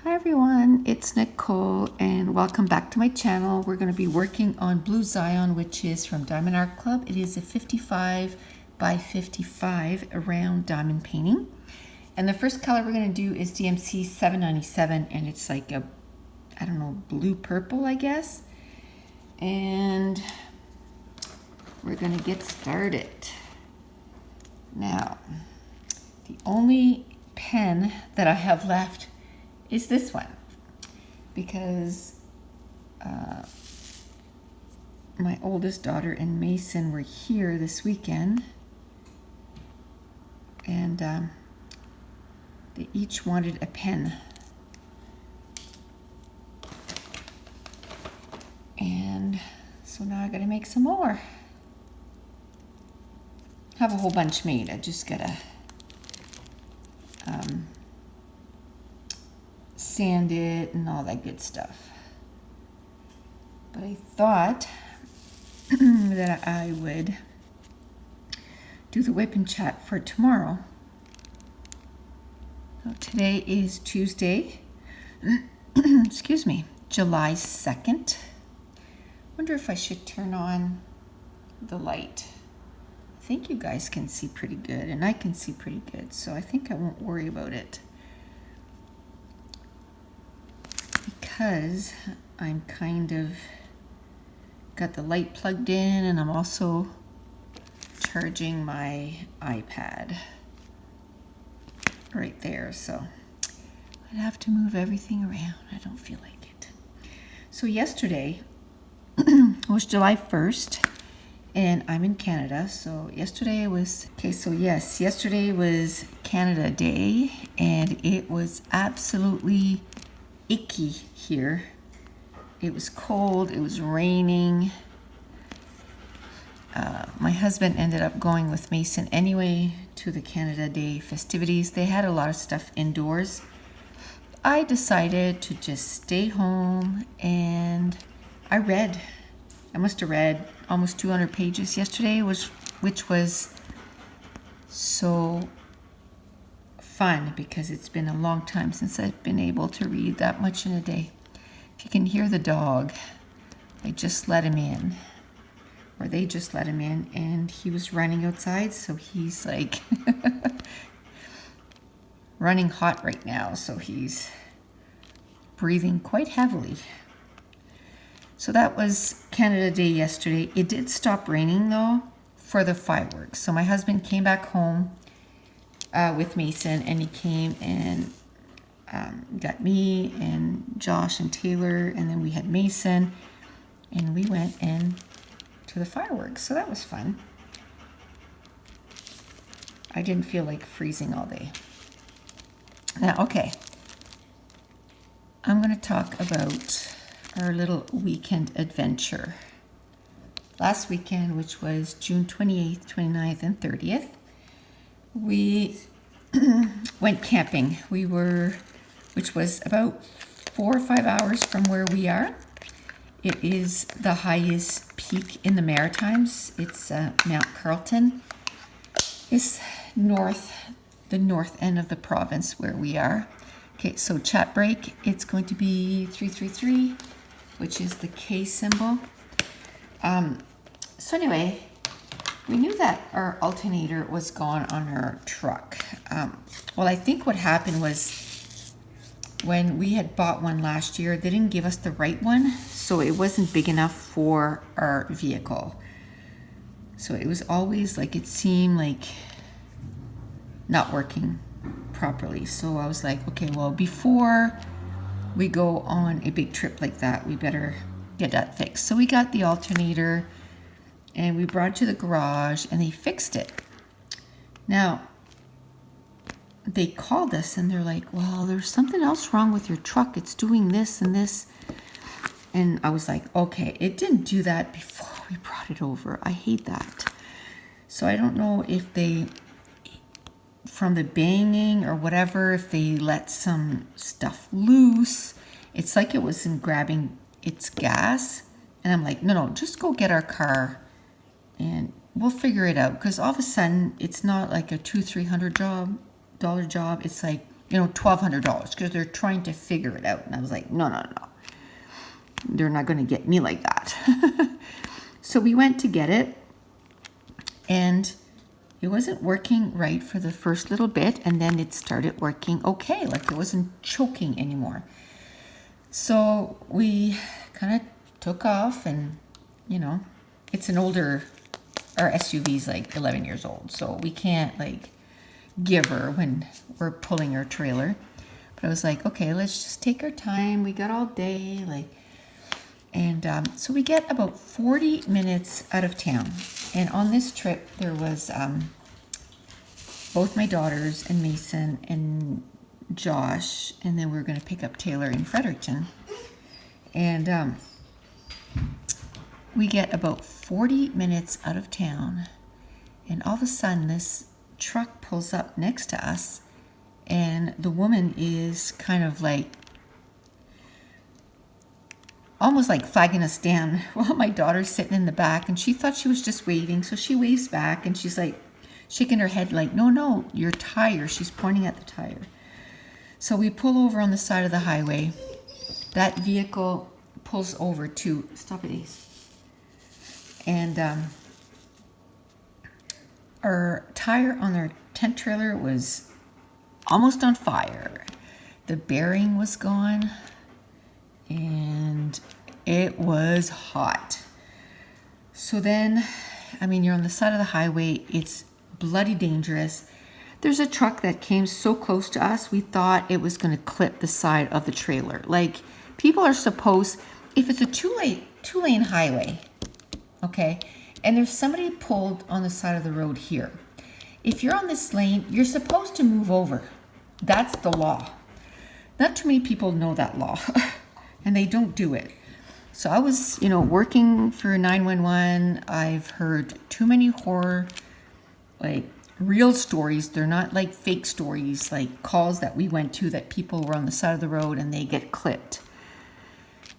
Hi everyone, it's Nicole and welcome back to my channel. We're going to be working on Blue Zion, which is from Diamond Art Club. It is a 55 by 55 round diamond painting. And the first color we're going to do is DMC 797, and it's like a, I don't know, blue purple, I guess. And we're going to get started. Now, the only pen that I have left is this one, because my oldest daughter and Mason were here this weekend, and they each wanted a pen. And so now I gotta make some more. I have a whole bunch made. I just gotta sand it and all that good stuff. But I thought that I would do the WIP and chat for tomorrow. So today is Tuesday, excuse me, July 2nd. Wonder if I should turn on the light. I think you guys can see pretty good, and I can see pretty good, so I think I won't worry about it. Because I'm kind of got the light plugged in, and I'm also charging my iPad right there, so I'd have to move everything around. I don't feel like it. So yesterday was July 1st, and I'm in Canada, so yesterday was, yesterday was Canada Day, and it was absolutely icky here. It was cold, it was raining. My husband ended up going with Mason anyway to the Canada Day festivities. They had a lot of stuff indoors. I decided to just stay home, and I read. I must have read almost 200 pages yesterday, which was so fun because it's been a long time since I've been able to read that much in a day. If you can hear the dog, I just let him in, or they just let him in, and he was running outside, so he's like running hot right now, so he's breathing quite heavily. So that was Canada Day yesterday. It did stop raining though for the fireworks. So my husband came back home with Mason, and he came and got me and Josh and Taylor, and then we had Mason, and we went in to the fireworks. So that was fun. I didn't feel like freezing all day. Now, okay, I'm going to talk about our little weekend adventure. Last weekend, which was June 28th, 29th, and 30th, we went camping. Which was about 4 or 5 hours from where we are. It is the highest peak in the Maritimes. It's Mount Carleton. It's the north end of the province where we are. Okay, so chat break, it's going to be 333, which is the K symbol. So anyway, we knew that our alternator was gone on our truck. Well, I think what happened was when we had bought one last year, they didn't give us the right one, so it wasn't big enough for our vehicle. So it was always like, it seemed like not working properly. So I was like, okay, well, before we go on a big trip like that, we better get that fixed. So we got the alternator and we brought it to the garage, and they fixed it. Now, they called us and they're like, well, there's something else wrong with your truck. It's doing this and this. And I was like, okay, it didn't do that before we brought it over. I hate that. So I don't know if they, from the banging or whatever, if they let some stuff loose. It's like it wasn't grabbing its gas. And I'm like, no, just go get our car and we'll figure it out. Because all of a sudden, it's not like a $200-300 dollar job. It's like $1,200 because they're trying to figure it out. And I was like, no. They're not going to get me like that. So we went to get it, and it wasn't working right for the first little bit, and then it started working okay, like it wasn't choking anymore. So we kind of took off, and it's an older, our SUV's like 11 years old, so we can't like give her when we're pulling our trailer. But I was like, okay, let's just take our time. We got all day, and so we get about 40 minutes out of town. And on this trip, there was both my daughters and Mason and Josh, and then we were going to pick up Taylor in Fredericton. And we get about 40 minutes out of town, and all of a sudden this truck pulls up next to us, and the woman is kind of like almost like flagging us down while my daughter's sitting in the back, and she thought she was just waving, so she waves back, and she's like shaking her head like, no, your tire. She's pointing at the tire. So we pull over on the side of the highway. That vehicle pulls over to, stop it, Ace. And our tire on our tent trailer was almost on fire. The bearing was gone, and it was hot. So then, you're on the side of the highway. It's bloody dangerous. There's a truck that came so close to us, we thought it was going to clip the side of the trailer. Like, people are supposed, if it's a two-lane highway, okay, and there's somebody pulled on the side of the road here, if you're on this lane, you're supposed to move over. That's the law. Not too many people know that law, and they don't do it. So I was, working for 911. I've heard too many horror, like real stories. They're not like fake stories, like calls that we went to that people were on the side of the road and they get clipped.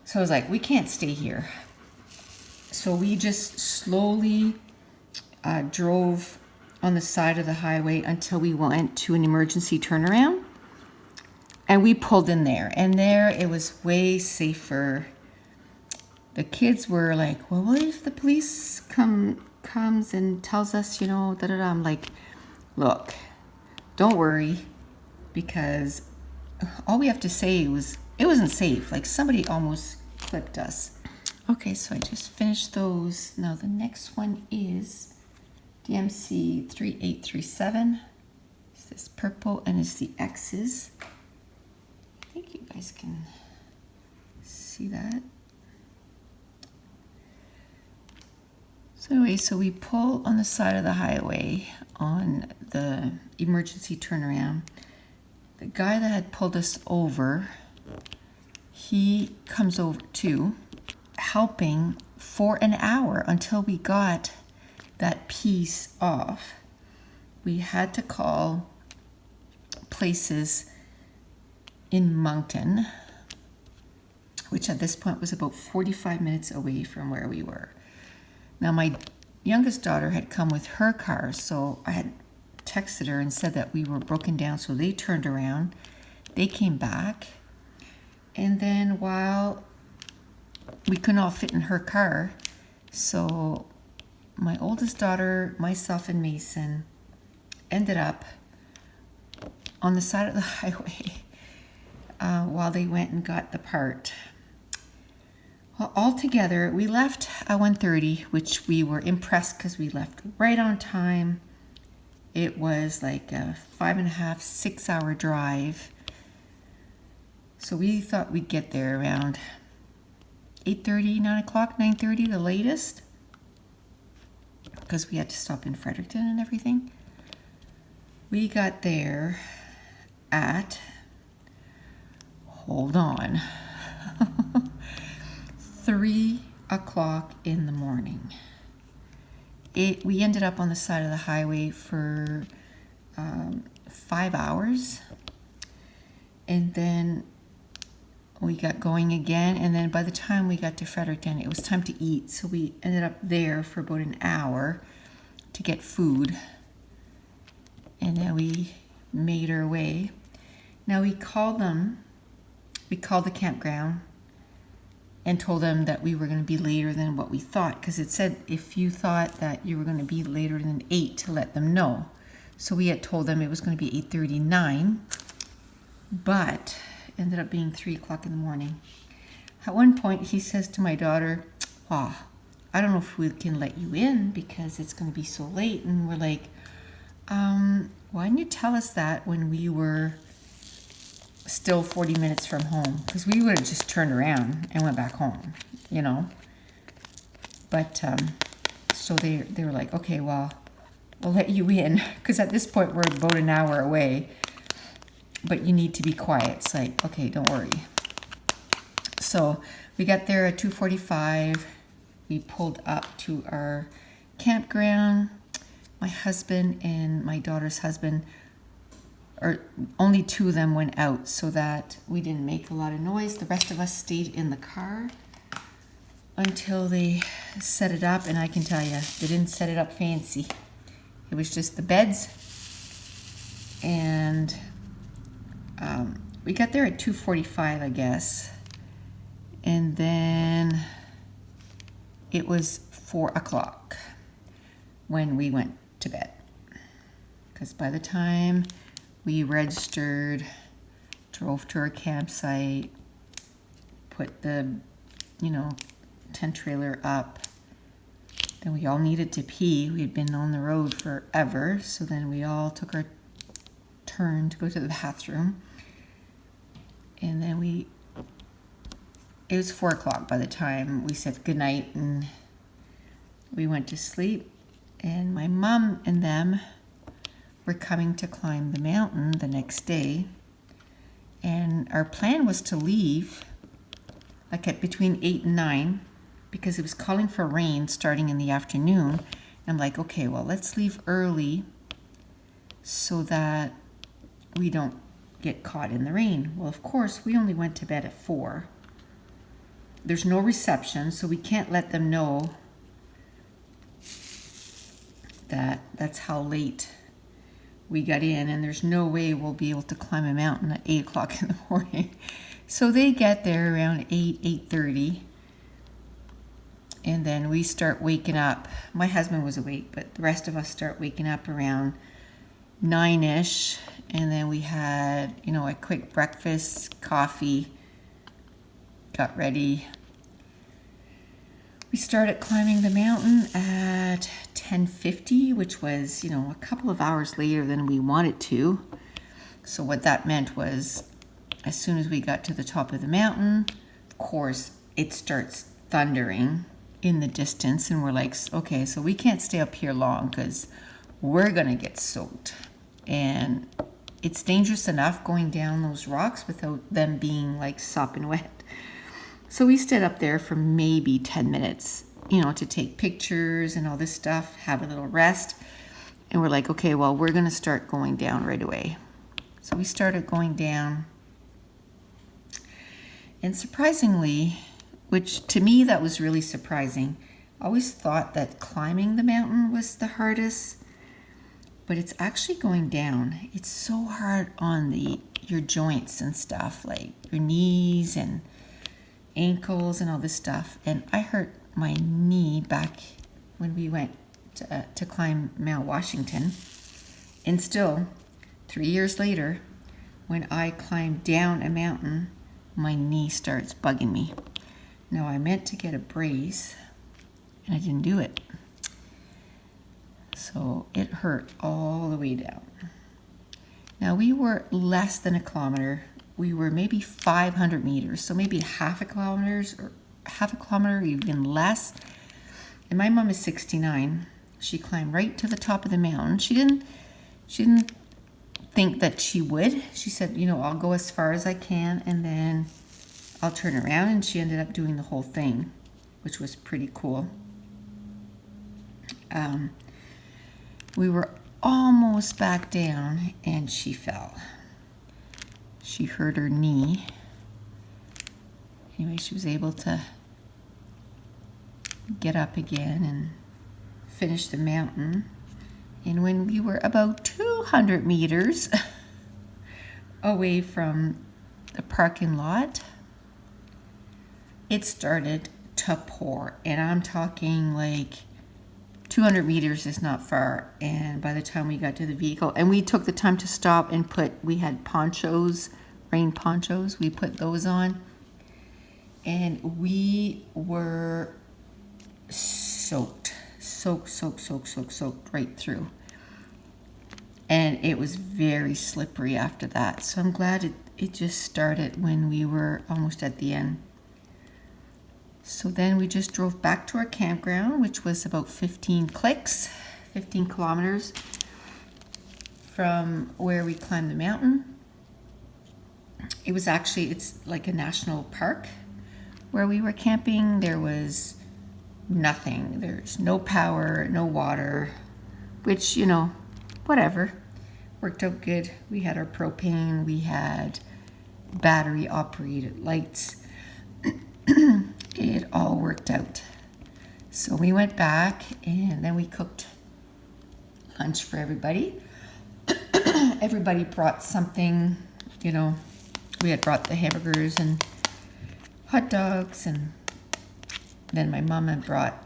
So I was like, we can't stay here. So we just slowly drove on the side of the highway until we went to an emergency turnaround. And we pulled in there. And there it was way safer. The kids were like, well, what if the police comes and tells us, da-da-da. I'm like, look, don't worry, because all we have to say was, it wasn't safe. Like, somebody almost clipped us. Okay, so I just finished those. Now the next one is DMC 3837. It's this purple, and it's the X's. I think you guys can see that. So anyway, so we pull on the side of the highway on the emergency turnaround. The guy that had pulled us over, he comes over too, helping for an hour until we got that piece off. We had to call places in Moncton, which at this point was about 45 minutes away from where we were. Now, my youngest daughter had come with her car, so I had texted her and said that we were broken down, so they turned around. They came back, and then while we couldn't all fit in her car, so my oldest daughter, myself, and Mason ended up on the side of the highway while they went and got the part. Well, altogether, we left at 1:30, which we were impressed because we left right on time. It was like a 5.5, 6 hour drive. So we thought we'd get there around 8:30, 9 o'clock, 9:30, the latest, because we had to stop in Fredericton and everything. We got there at, hold on, 3 o'clock in the morning. We ended up on the side of the highway for 5 hours, and then we got going again, and then by the time we got to Fredericton, it was time to eat, so we ended up there for about an hour to get food, and then we made our way. Now we called the campground and told them that we were going to be later than what we thought, because it said if you thought that you were going to be later than 8 to let them know. So we had told them it was going to be 8:39, but ended up being 3 o'clock in the morning. At one point he says to my daughter, "Oh, I don't know if we can let you in because it's going to be so late." And we're like, why didn't you tell us that when we were still 40 minutes from home? Because we would have just turned around and went back home, you know. But so they were like, okay, well, we'll let you in, because at this point we're about an hour away, but you need to be quiet. It's like, okay, don't worry. So we got there at 2:45. We pulled up to our campground. My husband and my daughter's husband, or only 2 of them, went out so that we didn't make a lot of noise. The rest of us stayed in the car until they set it up, and I can tell you, they didn't set it up fancy. It was just the beds, and we got there at 2:45, I guess, and then it was 4 o'clock when we went to bed, because by the time we registered, drove to our campsite, put the, tent trailer up, then we all needed to pee. We had been on the road forever, so then we all took our turn to go to the bathroom, and then it was 4 o'clock by the time we said goodnight and we went to sleep. And my mom and them were coming to climb the mountain the next day, and our plan was to leave like at between 8 and 9, because it was calling for rain starting in the afternoon. I'm like, okay, well, let's leave early so that we don't get caught in the rain. Well, of course, we only went to bed at 4. There's no reception, so we can't let them know that that's how late we got in, and there's no way we'll be able to climb a mountain at 8 o'clock in the morning. So they get there around 8:30, and then we start waking up. My husband was awake, but the rest of us start waking up around 9-ish, and then we had, a quick breakfast, coffee, got ready. We started climbing the mountain at 10:50, which was, a couple of hours later than we wanted to. So what that meant was, as soon as we got to the top of the mountain, of course, it starts thundering in the distance, and we're like, okay, so we can't stay up here long because we're going to get soaked. And it's dangerous enough going down those rocks without them being like sopping wet. So we stood up there for maybe 10 minutes, to take pictures and all this stuff, have a little rest. And we're like, okay, well, we're going to start going down right away. So we started going down. And surprisingly, which to me that was really surprising, I always thought that climbing the mountain was the hardest, but it's actually going down. It's so hard on your joints and stuff, like your knees and ankles and all this stuff. And I hurt my knee back when we went to climb Mount Washington. And still, 3 years later, when I climb down a mountain, my knee starts bugging me. Now, I meant to get a brace, and I didn't do it. So it hurt all the way down. Now, we were less than a kilometer. We were maybe 500 meters, so maybe half a kilometer, even less. And my mom is 69. She climbed right to the top of the mountain. She didn't think that she would. She said, I'll go as far as I can, and then I'll turn around. And she ended up doing the whole thing, which was pretty cool. We were almost back down, and she fell. She hurt her knee. Anyway, she was able to get up again and finish the mountain. And when we were about 200 meters away from the parking lot, it started to pour. And I'm talking like 200 meters is not far. And by the time we got to the vehicle, and we took the time to stop and we had ponchos, rain ponchos, we put those on. And we were soaked right through. And it was very slippery after that. So I'm glad it just started when we were almost at the end. So then we just drove back to our campground, which was about 15 kilometers from where we climbed the mountain. It's like a national park where we were camping. There was nothing. There's no power, no water, which, whatever. Worked out good. We had our propane. We had battery operated lights. It all worked out. So we went back and then we cooked lunch for everybody. Everybody brought something, we had brought the hamburgers and hot dogs, and then my mom had brought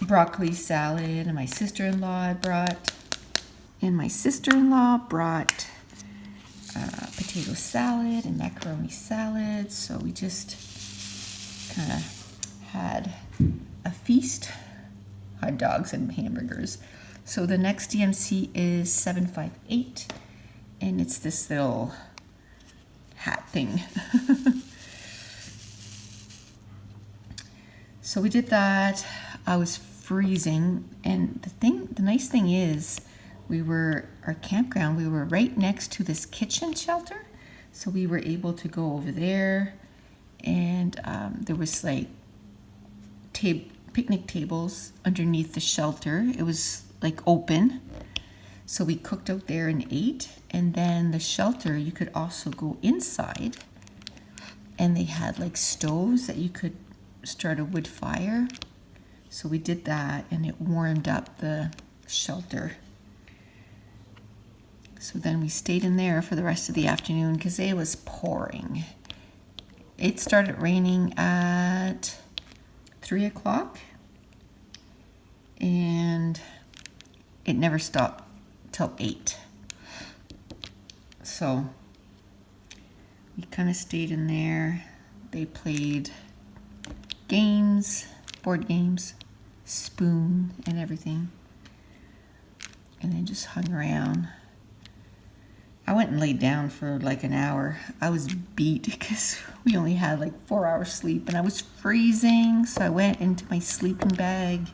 broccoli salad, and my sister-in-law brought potato salad and macaroni salad. So we just kind of had a feast, hot dogs and hamburgers. So the next DMC is 758, and it's this little hat thing. So we did that. I was freezing, and the nice thing is, our campground, we were right next to this kitchen shelter, so we were able to go over there, and there was like picnic tables underneath the shelter. It was like open, so we cooked out there and ate. And then the shelter, you could also go inside, and they had like stoves that you could start a wood fire. So we did that, and it warmed up the shelter. So then we stayed in there for the rest of the afternoon because it was pouring. It started raining at 3 o'clock, and it never stopped till 8. So we kind of stayed in there. They played games, board games, spoon and everything, and then just hung around. I went and laid down for like an hour. I was beat because we only had like 4 hours sleep, and I was freezing. So I went into my sleeping bag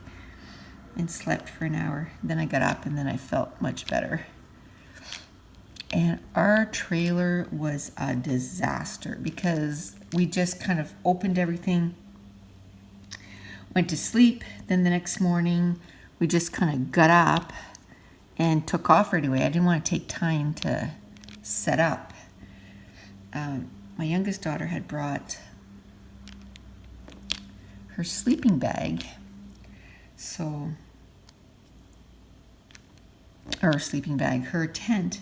and slept for an hour. Then I got up, and then I felt much better. And our trailer was a disaster because we just kind of opened everything, went to sleep. Then the next morning, we just kind of got up and took off right away. I didn't want to take time to set up. My youngest daughter had brought her sleeping bag, her tent.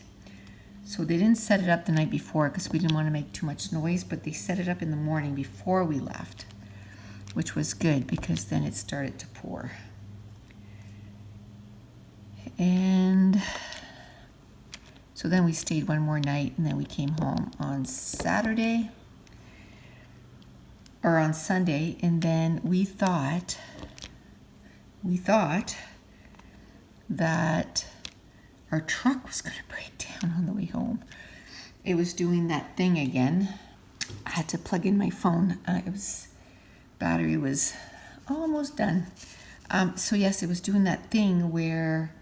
So they didn't set it up the night before because we didn't want to make too much noise, but they set it up in the morning before we left, which was good because then it started to pour. And so then we stayed one more night, and then we came home on Sunday, and then we thought that our truck was going to break down on the way home. It was doing that thing again. I had to plug in my phone. Battery was almost done. So yes, it was doing that thing where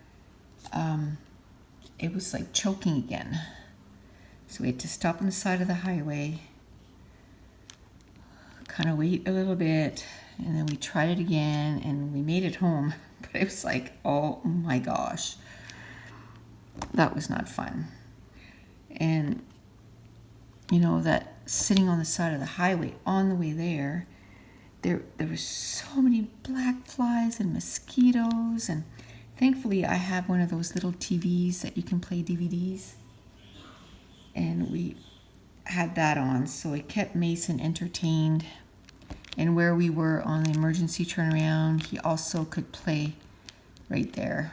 it was like choking again. So we had to stop on the side of the highway, kind of wait a little bit, and then we tried it again, and we made it home. But it was like, oh my gosh, that was not fun. And that sitting on the side of the highway on the way there were so many black flies and mosquitoes, and thankfully I have one of those little TVs that you can play DVDs. and we had that on, so it kept Mason entertained. And where we were on the emergency turnaround, he also could play right there.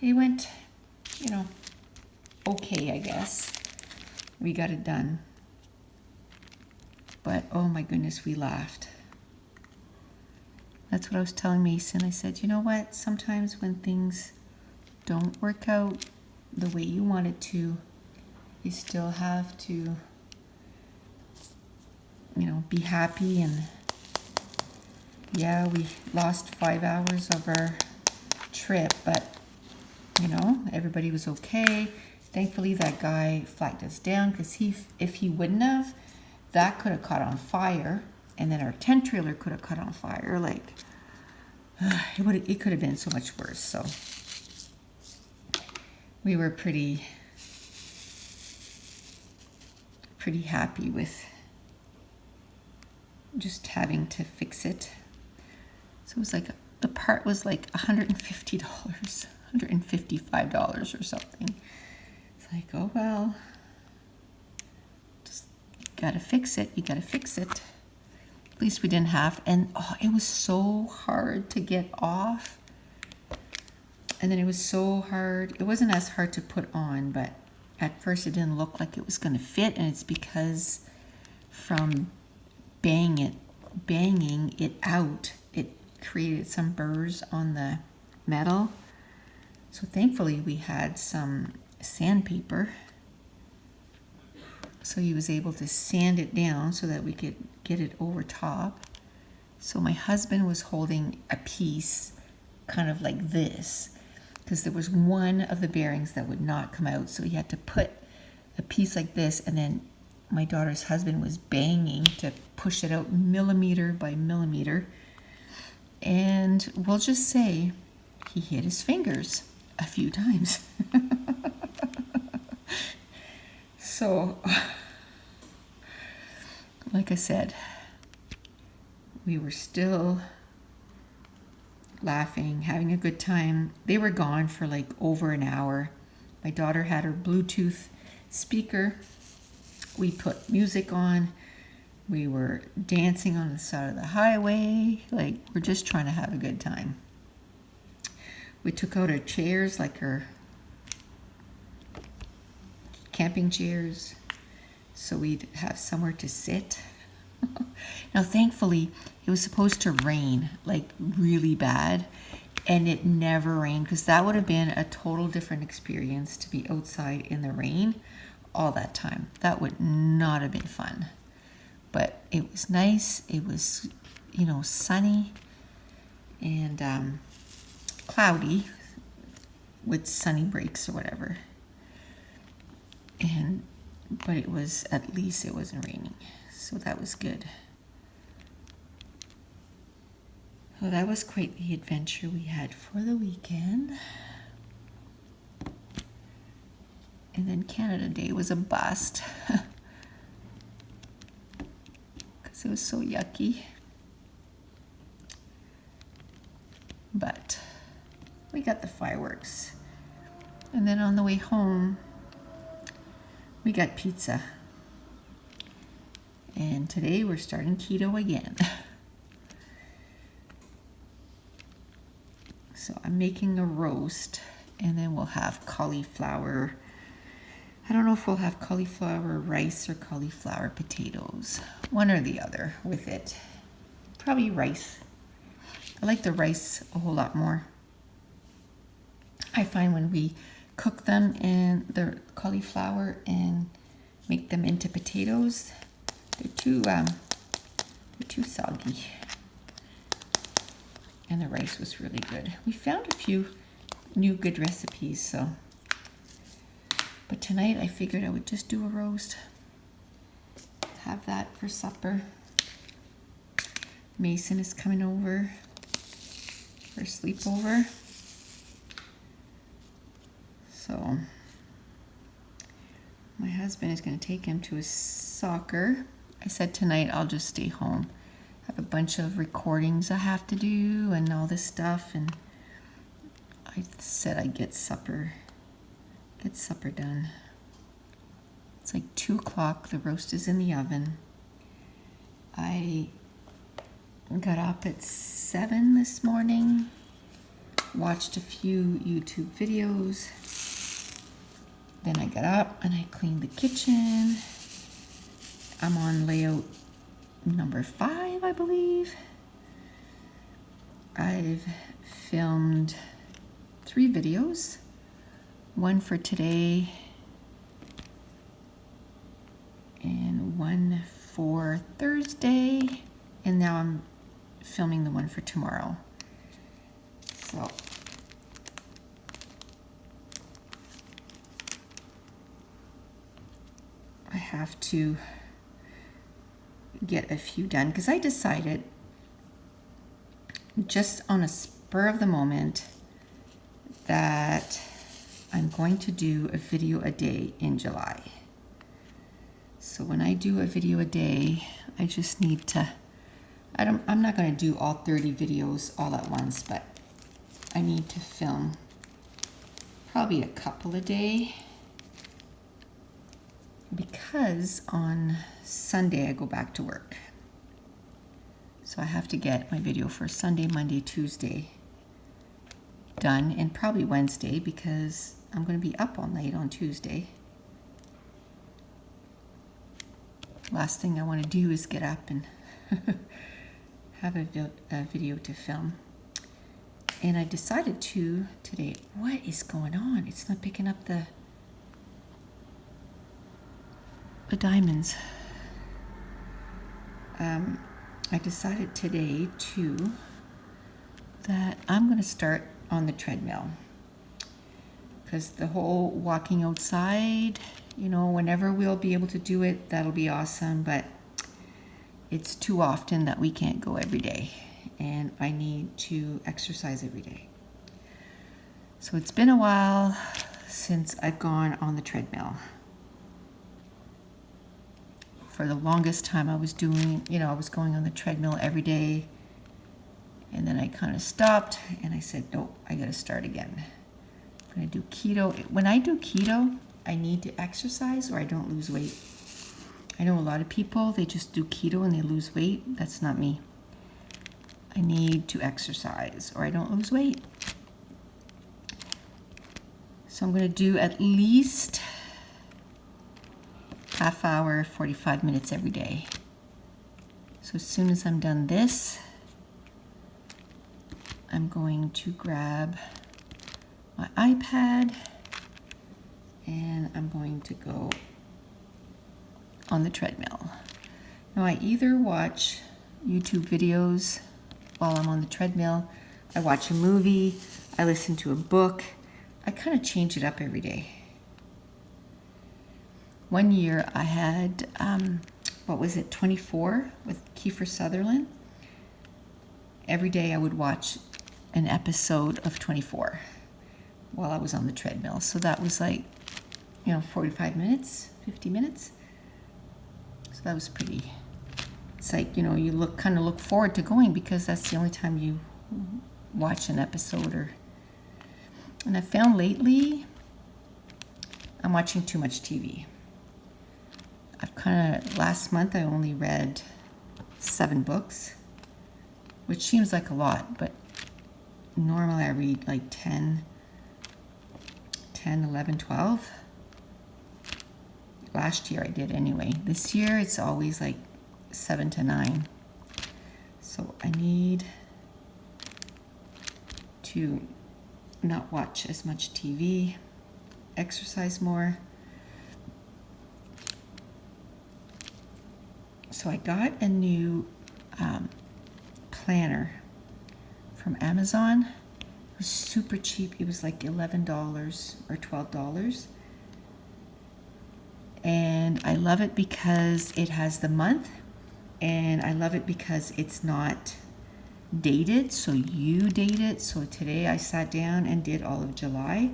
It went, okay, I guess. We got it done. But oh my goodness, we laughed. That's what I was telling Mason. I said, you know what? Sometimes when things don't work out the way you want it to, you still have to, be happy. And yeah, we lost 5 hours of our trip, but everybody was okay. Thankfully, that guy flagged us down, because if he wouldn't have, that could have caught on fire, and then our tent trailer could have caught on fire. It could have been so much worse. So we were pretty happy with just having to fix it. So it was like, the part was like $150, $155 or something. It's like, oh well, just gotta fix it. You gotta fix it. At least we didn't have, and it was so hard to get off. And then it was so hard. It wasn't as hard to put on, but at first it didn't look like it was gonna fit, and it's because from banging it out, it created some burrs on the metal. So thankfully we had some sandpaper, so he was able to sand it down so that we could get it over top. So my husband was holding a piece kind of like this, because there was one of the bearings that would not come out, so he had to put a piece like this, and then my daughter's husband was banging to push it out millimeter by millimeter. And we'll just say he hit his fingers a few times. So, like I said, we were still laughing, having a good time. They were gone for like over an hour. My daughter had her Bluetooth speaker. We put music on. We were dancing on the side of the highway. Like, we're just trying to have a good time. We took out our chairs, like our camping chairs, so we'd have somewhere to sit. Now, thankfully, it was supposed to rain, like really bad, and it never rained, because that would have been a total different experience to be outside in the rain all that time. That would not have been fun. But it was nice. It was, sunny and cloudy with sunny breaks or whatever. But it was, at least it wasn't raining. So that was good. So that was quite the adventure we had for the weekend. And then Canada Day was a bust. Because it was so yucky. But we got the fireworks. And then on the way home, we got pizza. And today we're starting keto again. So I'm making a roast, and then we'll have cauliflower. I don't know if we'll have cauliflower rice or cauliflower potatoes. One or the other with it. Probably rice. I like the rice a whole lot more. I find when we cook them in the cauliflower and make them into potatoes, they're too soggy. And the rice was really good. We found a few new good recipes, so. But tonight I figured I would just do a roast. Have that for supper. Mason is coming over for a sleepover. So my husband is going to take him to his soccer. I said tonight I'll just stay home. I have a bunch of recordings I have to do and all this stuff, and I said I'd get supper get supper done. It's like 2 o'clock. The roast is in the oven. I got up at 7 this morning, watched a few YouTube videos. Then I got up and I cleaned the kitchen. I'm on layout number 5, I believe. I've filmed 3 videos, one for today and one for Thursday, and now I'm filming the one for tomorrow. So I have to get a few done because I decided just on a spur of the moment that I'm going to do a video a day in July. So when I do a video a day, I just need to, I'm not going to do all 30 videos all at once, but I need to film probably a couple a day, because on Sunday I go back to work. So I have to get my video for Sunday, Monday, Tuesday done, and probably Wednesday because I'm going to be up all night on Tuesday. Last thing I want to do is get up and have a video to film. And I decided to today, what is going on? It's not picking up the diamonds. I decided today that I'm going to start on the treadmill, because the whole walking outside, you know, whenever we'll be able to do it, that'll be awesome, but it's too often that we can't go every day, and I need to exercise every day. So it's been a while since I've gone on the treadmill. For the longest time I was doing, I was going on the treadmill every day, and then I kind of stopped and I said, nope, I got to start again. I'm going to do keto. When I do keto, I need to exercise or I don't lose weight. I know a lot of people, they just do keto and they lose weight. That's not me. I need to exercise or I don't lose weight. So I'm going to do at least half hour, 45 minutes every day. So as soon as I'm done this, I'm going to grab my iPad and I'm going to go on the treadmill. Now I either watch YouTube videos while I'm on the treadmill, I watch a movie, I listen to a book. I kind of change it up every day. One year I had, 24 with Kiefer Sutherland. Every day I would watch an episode of 24 while I was on the treadmill. So that was 45 minutes, 50 minutes. So that was pretty, it's like, you look forward to going because that's the only time you watch an episode. And I found lately I'm watching too much TV. Last month I only read 7 books, which seems like a lot, but normally I read like 10, 11, 12. Last year I did anyway. This year it's always like 7 to 9. So I need to not watch as much TV, exercise more. So I got a new planner from Amazon. It was super cheap. It was like $11 or $12. And I love it because it has the month, and I love it because it's not dated, so you date it. So today I sat down and did all of July.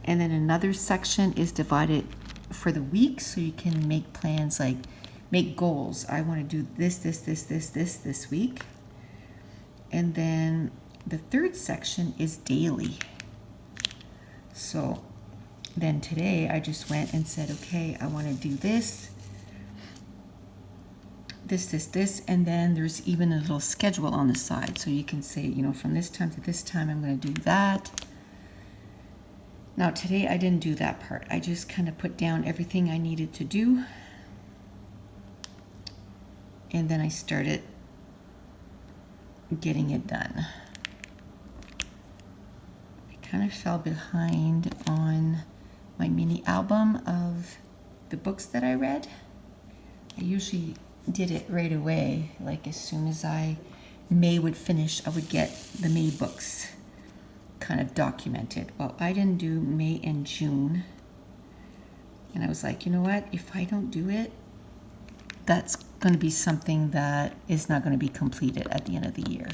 And then another section is divided for the week, so you can make plans, like make goals. I want to do this week. And then the third section is daily. So then today I just went and said, okay, I want to do this, this, and then there's even a little schedule on the side. So you can say, you know, from this time to this time, I'm going to do that. Now today I didn't do that part. I just kind of put down everything I needed to do. And then I started getting it done. I kind of fell behind on my mini album of the books that I read. I usually did it right away, like as soon as May would finish, I would get the May books kind of documented. Well, I didn't do May and June, and I was like, you know what, if I don't do it, that's going to be something that is not going to be completed at the end of the year.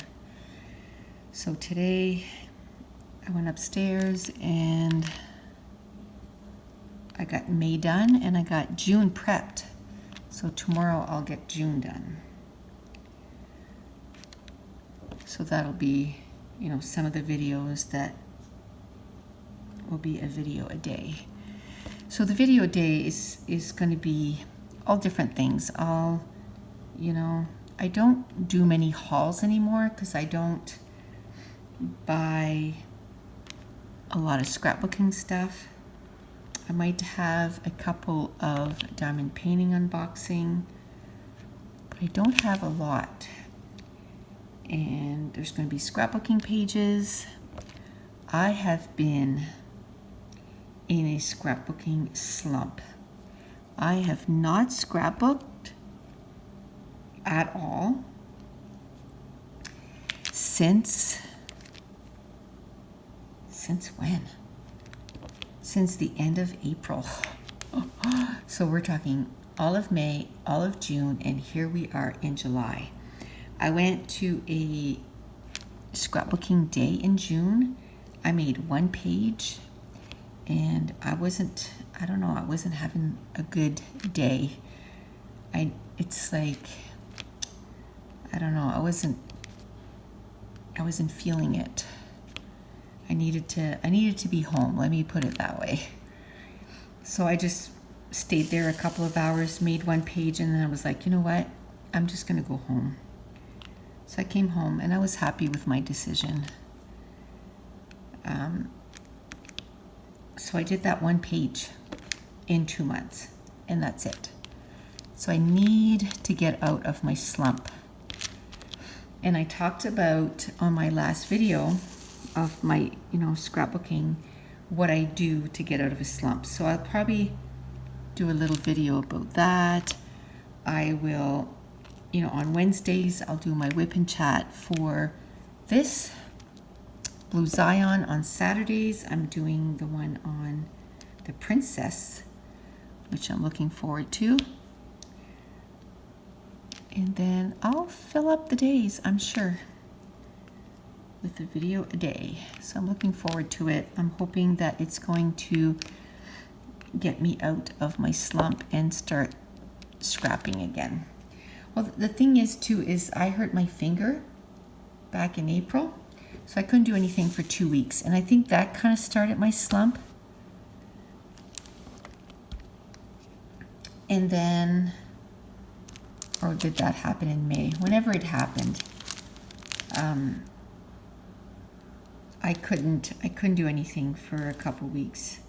So today I went upstairs and I got May done and I got June prepped. So tomorrow I'll get June done. So that'll be, you know, some of the videos that will be a video a day. So the video a day is going to be all different things. You know, I don't do many hauls anymore because I don't buy a lot of scrapbooking stuff. I might have a couple of diamond painting unboxing, but I don't have a lot. And there's going to be scrapbooking pages. I have been in a scrapbooking slump. I have not scrapbooked at all since when? Since the end of April. So we're talking all of May, all of June, and here we are in July. I went to a scrapbooking day in June. I made one page and I wasn't having a good day. It's like, I don't know, I wasn't feeling it. I needed to be home, let me put it that way. So I just stayed there a couple of hours, made one page, and then I was like, you know what? I'm just gonna go home. So I came home and I was happy with my decision. So I did that one page in 2 months, and that's it. So I need to get out of my slump. And I talked about on my last video of my, you know, scrapbooking, what I do to get out of a slump. So I'll probably do a little video about that. I will, you know, on Wednesdays, I'll do my WIP and chat for this. Blue Zion on Saturdays. I'm doing the one on the Princess, which I'm looking forward to. And then I'll fill up the days, I'm sure, with a video a day. So I'm looking forward to it. I'm hoping that it's going to get me out of my slump and start scrapping again. Well, the thing is too, is I hurt my finger back in April, so I couldn't do anything for 2 weeks. And I think that kind of started my slump. And then, or did that happen in May? Whenever it happened, I couldn't do anything for a couple weeks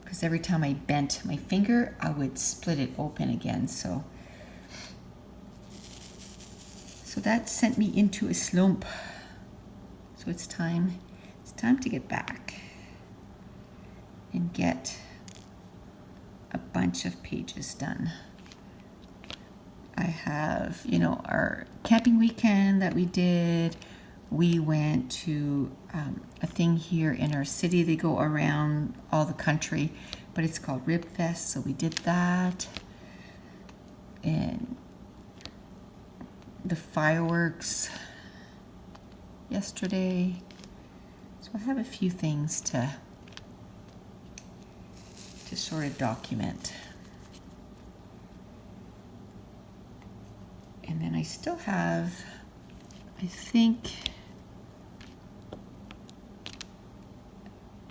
because every time I bent my finger, I would split it open again. So that sent me into a slump. So it's time to get back and get a bunch of pages done. I have, you know, our camping weekend that we did. We went to a thing here in our city. They go around all the country, but it's called Rib Fest, so we did that. And the fireworks yesterday. So I have a few things to sort of document. And then I still have, I think,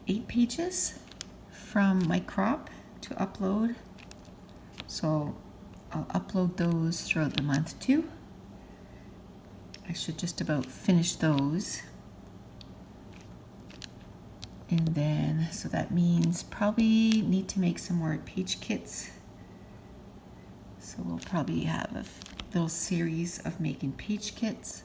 8 pages from my crop to upload. So I'll upload those throughout the month too. I should just about finish those. And then, so that means probably need to make some more page kits. So we'll probably have a little series of making page kits.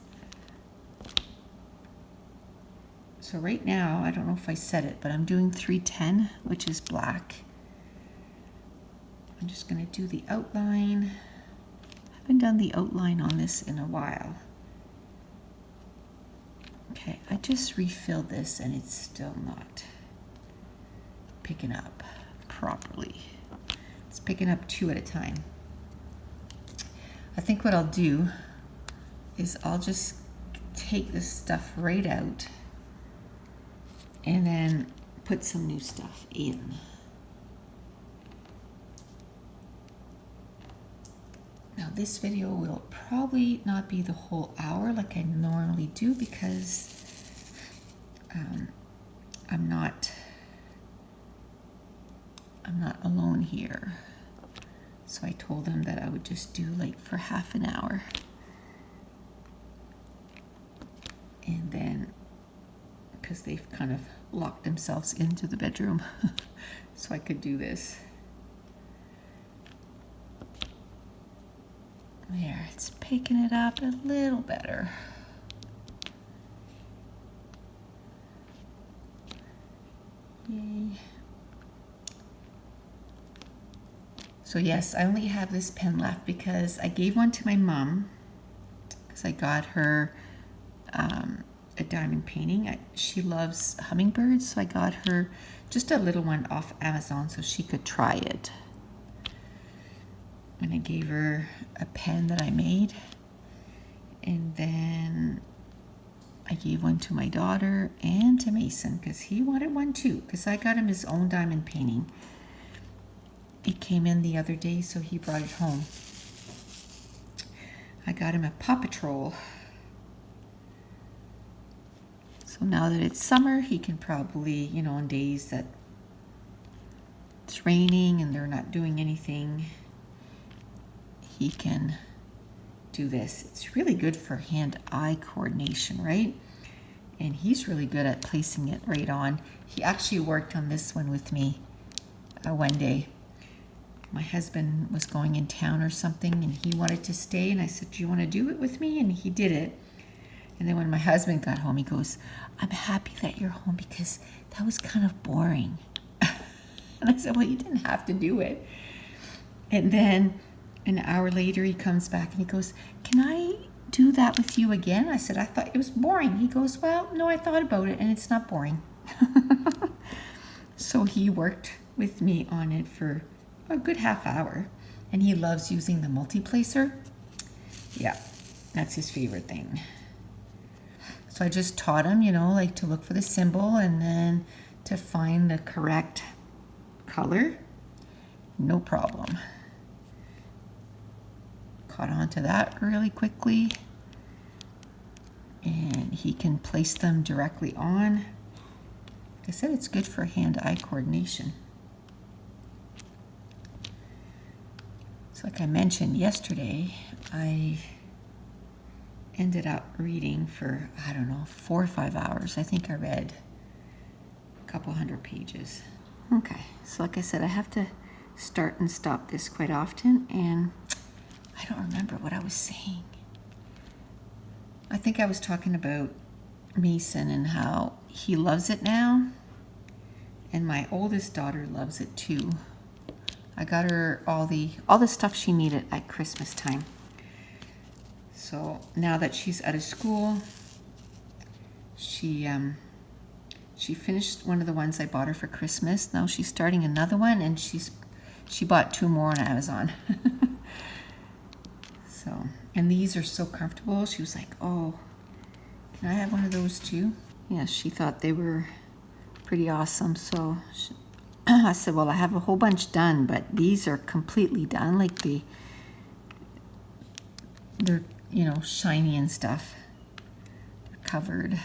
So right now, I don't know if I said it, but I'm doing 310, which is black. I'm just gonna do the outline. I haven't done the outline on this in a while. Okay, I just refilled this and it's still not picking up properly. It's picking up 2 at a time. I think what I'll do is I'll just take this stuff right out and then put some new stuff in. Now this video will probably not be the whole hour like I normally do because I'm not alone here. So I told them that I would just do like for half an hour. And then, because they've kind of locked themselves into the bedroom, so I could do this. There, it's picking it up a little better. Yay. So yes, I only have this pen left because I gave one to my mom because I got her a diamond painting. She loves hummingbirds, so I got her just a little one off Amazon so she could try it. And I gave her a pen that I made. And then I gave one to my daughter and to Mason because he wanted one too, because I got him his own diamond painting. It came in the other day, so he brought it home. I got him a Paw Patrol. So now that it's summer, he can probably, you know, on days that it's raining and they're not doing anything, he can do this. It's really good for hand-eye coordination, right? And he's really good at placing it right on. He actually worked on this one with me one day. My husband was going in town or something and he wanted to stay, and I said, do you want to do it with me? And he did it. And then when my husband got home, he goes, I'm happy that you're home because that was kind of boring. And I said, well, you didn't have to do it. And then an hour later, he comes back and he goes, can I do that with you again? I said, I thought it was boring. He goes, well, no, I thought about it and it's not boring. So he worked with me on it for a good half hour, and he loves using the multi-placer. Yeah, that's his favorite thing. So I just taught him, you know, like to look for the symbol and then to find the correct color. No problem. Caught on to that really quickly. And he can place them directly on. Like I said, it's good for hand-eye coordination. So like I mentioned yesterday, I ended up reading for, I don't know, 4 or 5 hours. I think I read a couple hundred pages. Okay, so like I said, I have to start and stop this quite often, and I don't remember what I was saying. I think I was talking about Mason and how he loves it now, and my oldest daughter loves it too. I got her all the stuff she needed at Christmas time. So now that she's out of school, she finished one of the ones I bought her for Christmas. Now she's starting another one, and she bought 2 more on Amazon. So, and these are so comfortable. She was like, oh, can I have one of those too? Yeah, she thought they were pretty awesome. So I said, well, I have a whole bunch done, but these are completely done. Like they're, you know, shiny and stuff. They're covered.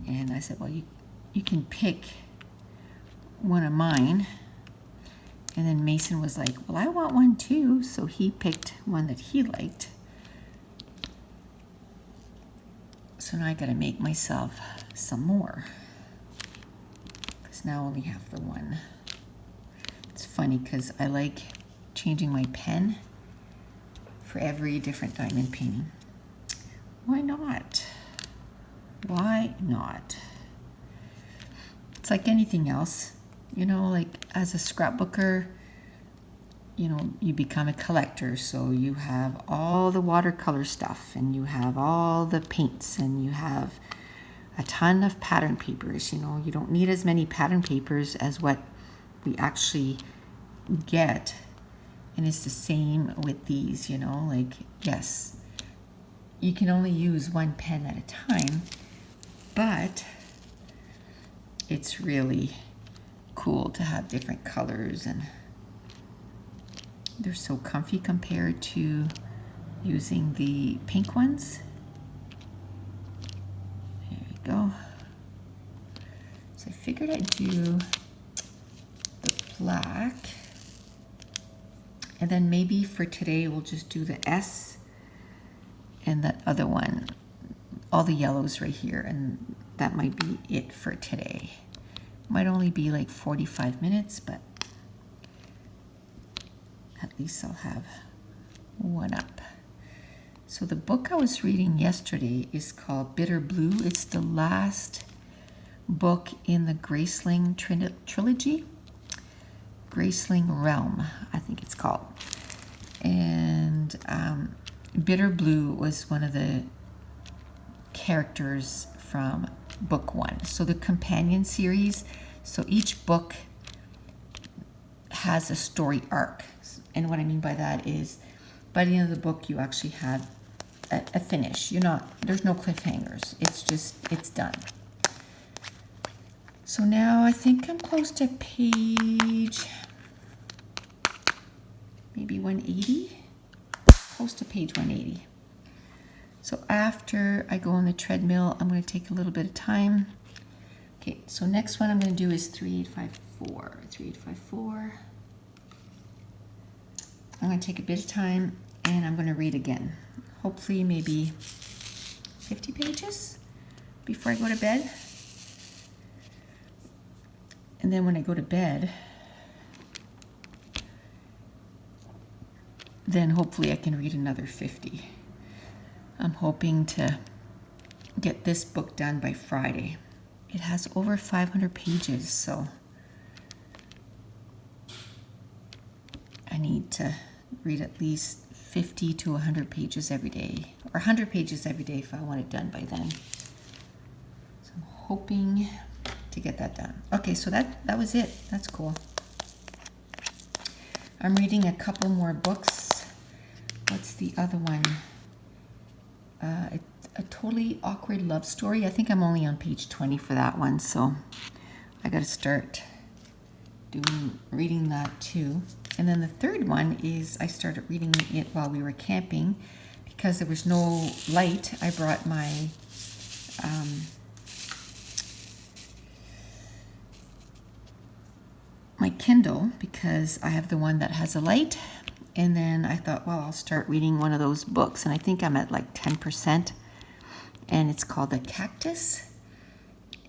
And I said, well, you can pick one of mine. And then Mason was like, well, I want one too. So he picked one that he liked. So now I gotta make myself some more. Because now I only have the one. It's funny because I like changing my pen for every different diamond painting. Why not? Why not? It's like anything else, you know, like as a scrapbooker, you know, you become a collector. So you have all the watercolor stuff and you have all the paints and you have a ton of pattern papers. You know, you don't need as many pattern papers as what we actually get. And it's the same with these, you know, like, yes, you can only use one pen at a time, but it's really cool to have different colors and they're so comfy compared to using the pink ones. There we go. So I figured I'd do the black. And then maybe for today, we'll just do the S and that other one, all the yellows right here. And that might be it for today. Might only be like 45 minutes, but at least I'll have one up. So the book I was reading yesterday is called Bitter Blue. It's the last book in the Graceling trilogy. Graceling Realm, I think it's called. And Bitter Blue was one of the characters from book one. So the companion series, so each book has a story arc. And what I mean by that is by the end of the book, you actually have a finish. There's no cliffhangers. It's done. So now I think I'm close to page maybe 180, close to page 180. So after I go on the treadmill, I'm going to take a little bit of time. Okay, so next one I'm going to do is 3854. 3854. I'm going to take a bit of time and I'm going to read again. Hopefully maybe 50 pages before I go to bed. And then when I go to bed, then hopefully I can read another 50. I'm hoping to get this book done by Friday. It has over 500 pages, so I need to read at least 50 to 100 pages every day, or 100 pages every day if I want it done by then. So I'm hoping to get that done. Okay, so that was it. That's cool. I'm reading a couple more books. What's the other one? A Totally Awkward Love Story. I think I'm only on page 20 for that one, so I got to start reading that too. And then the third one is I started reading it while we were camping because there was no light. I brought my my Kindle because I have the one that has a light. And then I thought, well, I'll start reading one of those books. And I think I'm at like 10%. And it's called The Cactus.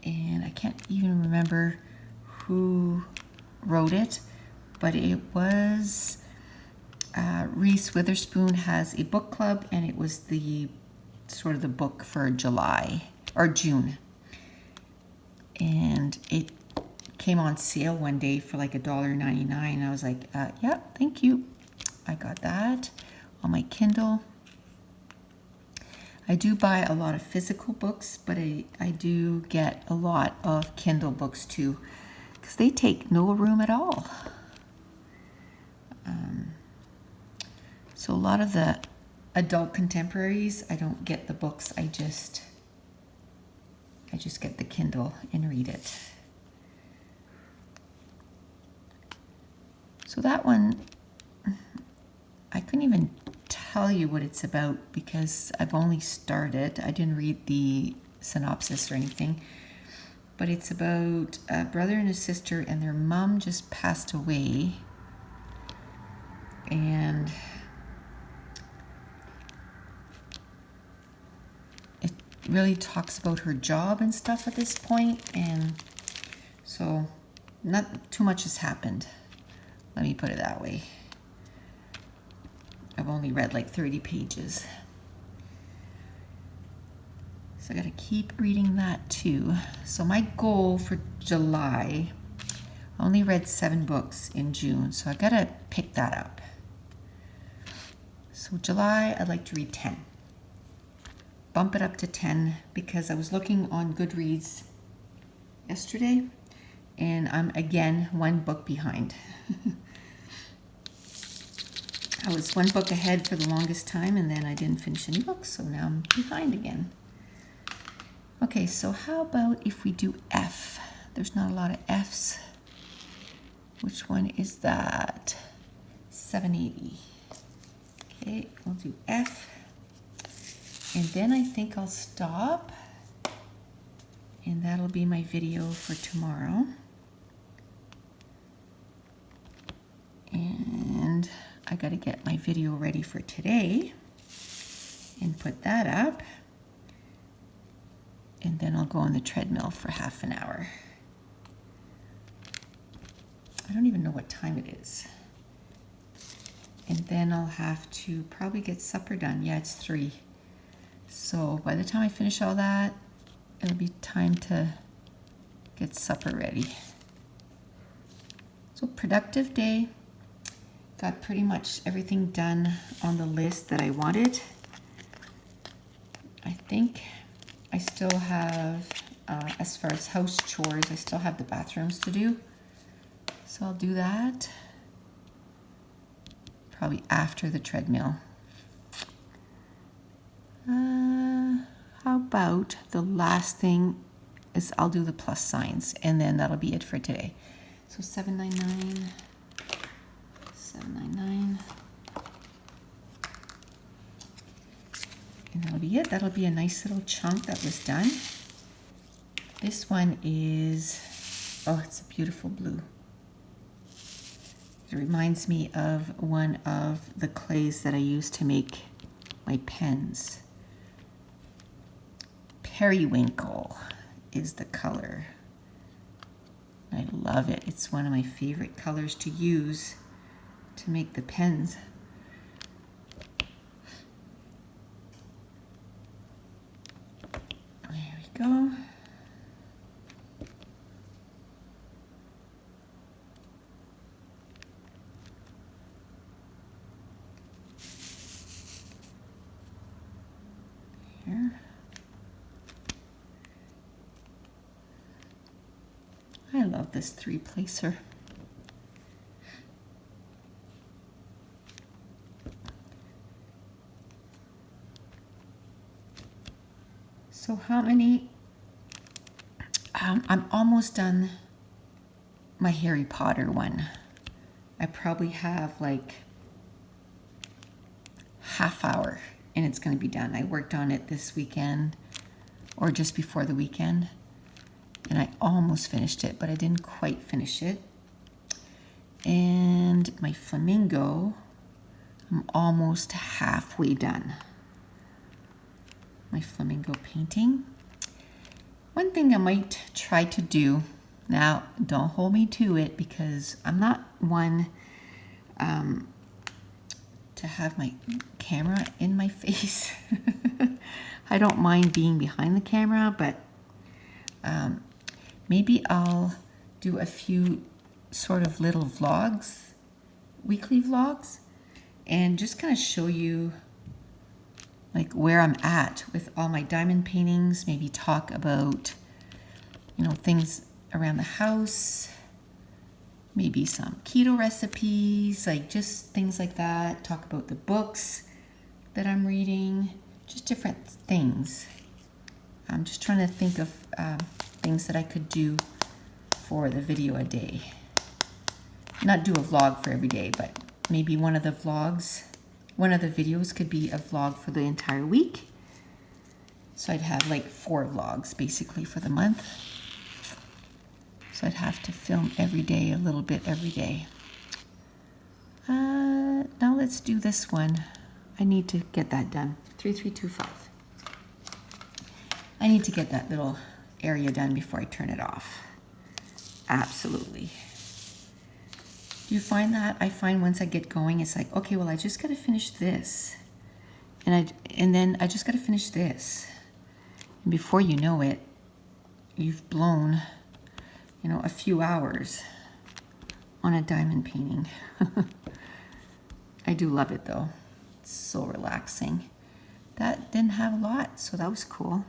And I can't even remember who wrote it. But it was Reese Witherspoon has a book club. And it was the sort of the book for July or June. And it came on sale one day for like $1.99. I was like, yeah, thank you. I got that on my Kindle. I do buy a lot of physical books, but I do get a lot of Kindle books too, because they take no room at all. So a lot of the adult contemporaries, I don't get the books. I just get the Kindle and read it. So that one, I couldn't even tell you what it's about because I've only started. I didn't read the synopsis or anything. but it's about a brother and a sister, and their mom just passed away. And it really talks about her job and stuff at this point, and so not too much has happened. Let me put it that way. I've only read like 30 pages. So I gotta keep reading that too. So my goal for July, I only read 7 books in June, so I gotta pick that up. So July, I'd like to read 10. Bump it up to 10 because I was looking on Goodreads yesterday and I'm again 1 book behind. I was 1 book ahead for the longest time and then I didn't finish any books, so now I'm behind again. Okay, so how about if we do F? There's not a lot of Fs. Which one is that? 780. Okay, we'll do F. And then I think I'll stop. And that'll be my video for tomorrow. And I gotta get my video ready for today and put that up. And then I'll go on the treadmill for half an hour. I don't even know what time it is. And then I'll have to probably get supper done. Yeah, it's 3. So by the time I finish all that, it'll be time to get supper ready. So productive day. Got pretty much everything done on the list that I wanted. I think I still have, as far as house chores, I still have the bathrooms to do. So I'll do that probably after the treadmill. How about the last thing is I'll do the plus signs and then that'll be it for today. So 799, 799. And that'll be it. That'll be a nice little chunk that was done. This one is, oh, it's a beautiful blue. It reminds me of one of the clays that I use to make my pens. Periwinkle is the color. I love it. It's one of my favorite colors to use to make the pens. There we go. Here. I love this 3-placer. So how many? I'm almost done my Harry Potter one. I probably have like half hour and it's going to be done. I worked on it this weekend or just before the weekend and I almost finished it, but I didn't quite finish it. And my flamingo, I'm almost halfway done. My flamingo painting. One thing I might try to do, now don't hold me to it because I'm not one to have my camera in my face. I don't mind being behind the camera, but maybe I'll do a few sort of little vlogs, weekly vlogs, and just kind of show you like where I'm at with all my diamond paintings, maybe talk about, you know, things around the house, maybe some keto recipes, like just things like that, talk about the books that I'm reading, just different things. I'm just trying to think of things that I could do for the video a day. Not do a vlog for every day, but maybe one of the vlogs, one of the videos could be a vlog for the entire week. So I'd have like 4 vlogs basically for the month. So I'd have to film every day, a little bit every day. Now let's do this one. I need to get that done. 3325. I need to get that little area done before I turn it off. Absolutely. Do you find that? I find once I get going, it's like, okay, well, I just got to finish this. And then I just got to finish this. And before you know it, you've blown, you know, a few hours on a diamond painting. I do love it though. It's so relaxing. That didn't have a lot, so that was cool.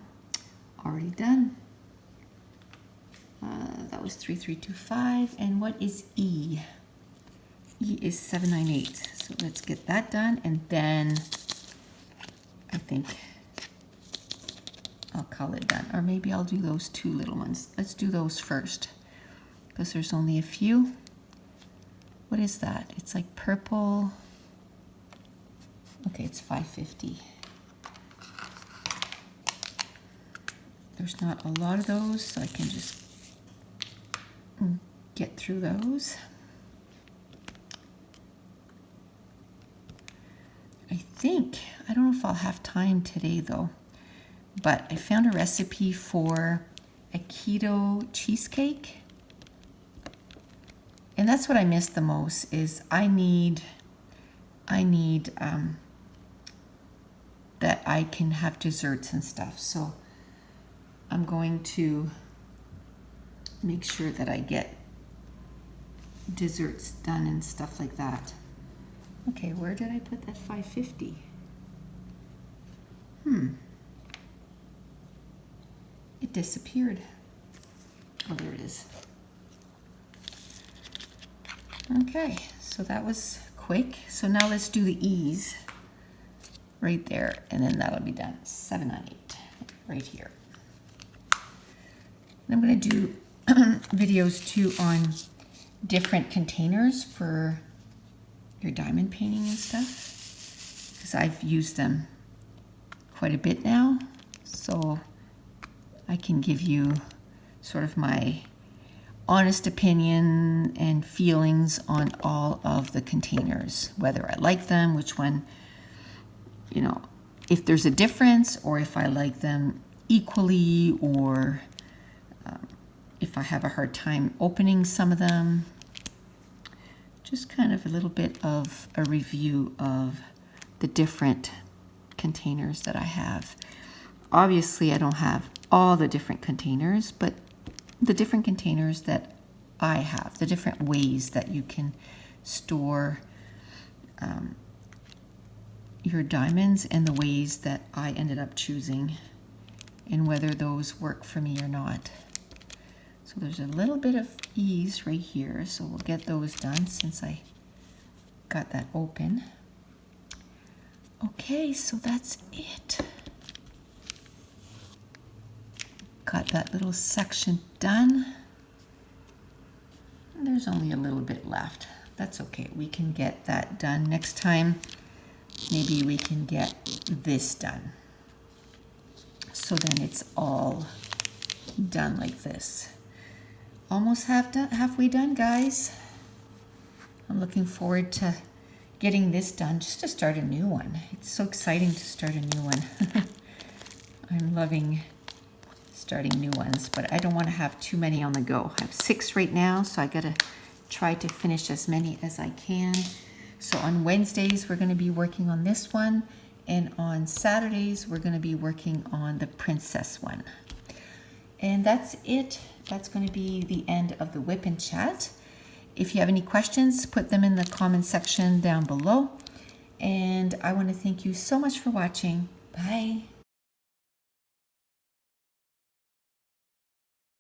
Already done. That was 3325. And what is E? E is 798. So let's get that done, and then I think I'll call it done. Or maybe I'll do those two little ones. Let's do those first, because there's only a few. What is that? It's like purple. Okay, it's 550. There's not a lot of those, so I can just get through those. I don't know if I'll have time today though, but I found a recipe for a keto cheesecake. And that's what I miss the most is I need that I can have desserts and stuff. So I'm going to make sure that I get desserts done and stuff like that. Okay, where did I put that 550? It disappeared. Oh, there it is. Okay, so that was quick. So now let's do the E's right there, and then that'll be done. 798 right here. And I'm going to do videos too on different containers for your diamond painting and stuff, because I've used them quite a bit now, so I can give you sort of my honest opinion and feelings on all of the containers, whether I like them, which one, you know, if there's a difference, or if I like them equally, or if I have a hard time opening some of them. Just kind of a little bit of a review of the different containers that I have. Obviously, I don't have all the different containers, but the different containers that I have, the different ways that you can store your diamonds, and the ways that I ended up choosing, and whether those work for me or not. So there's a little bit of ease right here, so we'll get those done since I got that open. Okay, so that's it. Got that little section done. And there's only a little bit left. That's okay, we can get that done next time. Maybe we can get this done. So then it's all done like this. Almost halfway done, guys. I'm looking forward to getting this done, just to start a new one. It's so exciting to start a new one. I'm loving starting new ones, but I don't want to have too many on the go. I have 6 right now, so I gotta try to finish as many as I can. So on Wednesdays, we're gonna be working on this one, and on Saturdays, we're gonna be working on the princess one. And that's it. That's going to be the end of the WIP and chat. If you have any questions, put them in the comment section down below. And I want to thank you so much for watching. Bye.